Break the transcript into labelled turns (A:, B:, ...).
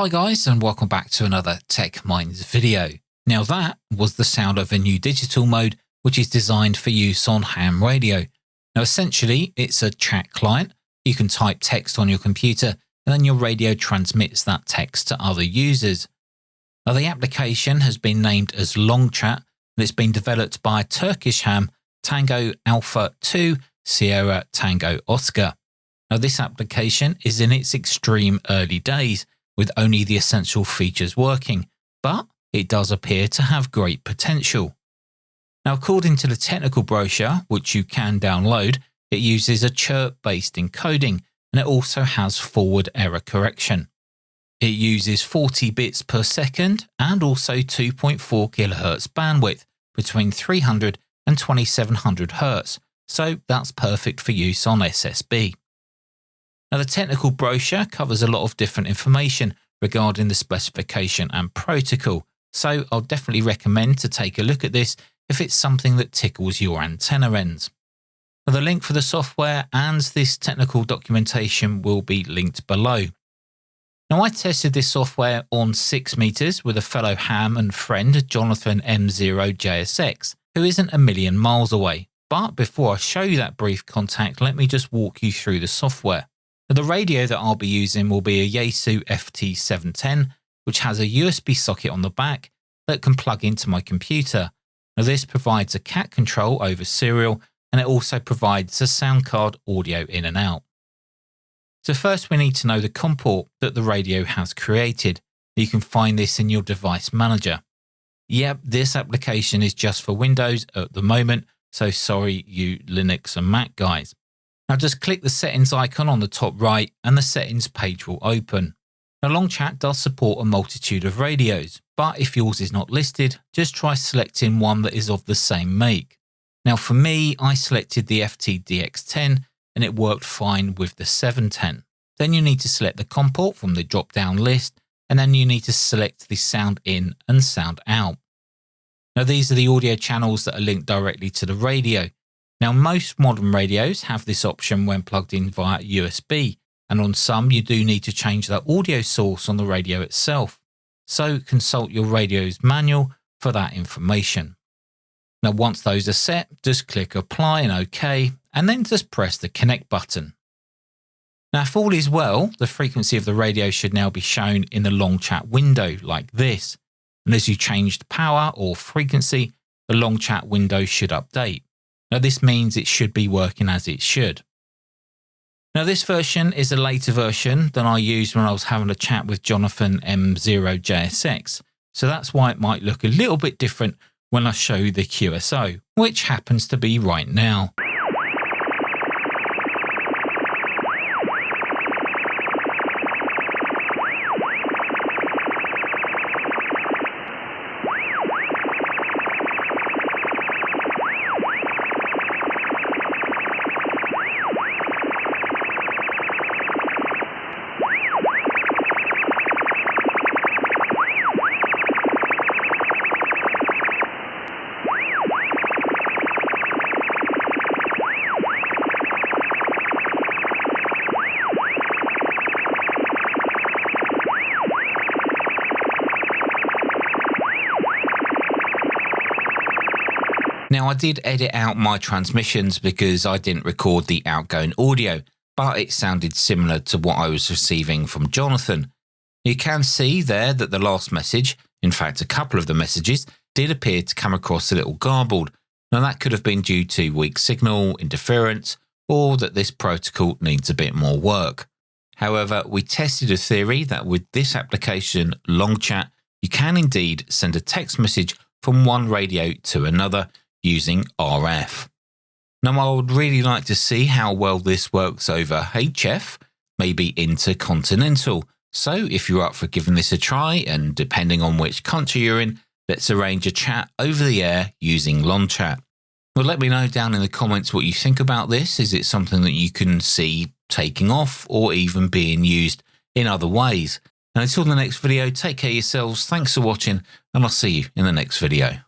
A: Hi guys, and welcome back to another Tech Minds video. Now that was the sound of a new digital mode which is designed for use on ham radio. Now essentially it's a chat client. You can type text on your computer and then your radio transmits that text to other users. Now the application has been named as LongChat and it's been developed by Turkish ham Tango Alpha 2 Sierra Tango Oscar. Now this application is in its extreme early days, with only the essential features working, but it does appear to have great potential. Now, according to the technical brochure, which you can download, it uses a chirp-based encoding and it also has forward error correction. It uses 40 bits per second and also 2.4 kHz bandwidth between 300 and 2700 Hz, so that's perfect for use on SSB. Now, the technical brochure covers a lot of different information regarding the specification and protocol, so I'll definitely recommend to take a look at this if it's something that tickles your antenna ends. Now, the link for the software and this technical documentation will be linked below. Now, I tested this software on 6 meters with a fellow ham and friend, Jonathans M0JSX, who isn't a million miles away. But before I show you that brief contact, let me just walk you through the software. Now, the radio that I'll be using will be a Yaesu FT710, which has a USB socket on the back that can plug into my computer. Now, this provides a CAT control over serial, and it also provides a sound card audio in and out. So first we need to know the COM port that the radio has created. You can find this in your device manager. Yep, this application is just for Windows at the moment, so sorry you Linux and Mac guys. Now just click the settings icon on the top right and the settings page will open. Now LongChat does support a multitude of radios, but if yours is not listed, just try selecting one that is of the same make. Now for me, I selected the FT-DX10 and it worked fine with the 710. Then you need to select the COM port from the drop-down list, and then you need to select the sound in and sound out. Now these are the audio channels that are linked directly to the radio. Now, most modern radios have this option when plugged in via USB, and on some you do need to change the audio source on the radio itself. So consult your radio's manual for that information. Now, once those are set, just click Apply and OK, and then just press the Connect button. Now, if all is well, the frequency of the radio should now be shown in the LongChat window like this. And as you change the power or frequency, the LongChat window should update. Now this means it should be working as it should. Now this version is a later version than I used when I was having a chat with Jonathans M0JSX, so that's why it might look a little bit different when I show you the QSO, which happens to be right now. Now I did edit out my transmissions because I didn't record the outgoing audio, but it sounded similar to what I was receiving from Jonathan. You can see there that the last message, in fact a couple of the messages, did appear to come across a little garbled. Now that could have been due to weak signal, interference, or that this protocol needs a bit more work. However, we tested a theory that with this application, LongChat, you can indeed send a text message from one radio to another using RF. Now I would really like to see how well this works over HF, maybe intercontinental. So if you're up for giving this a try, and depending on which country you're in, let's arrange a chat over the air using LongChat. Well, let me know down in the comments what you think about this. Is it something that you can see taking off or even being used in other ways? And until the next video, take care of yourselves. Thanks for watching, and I'll see you in the next video.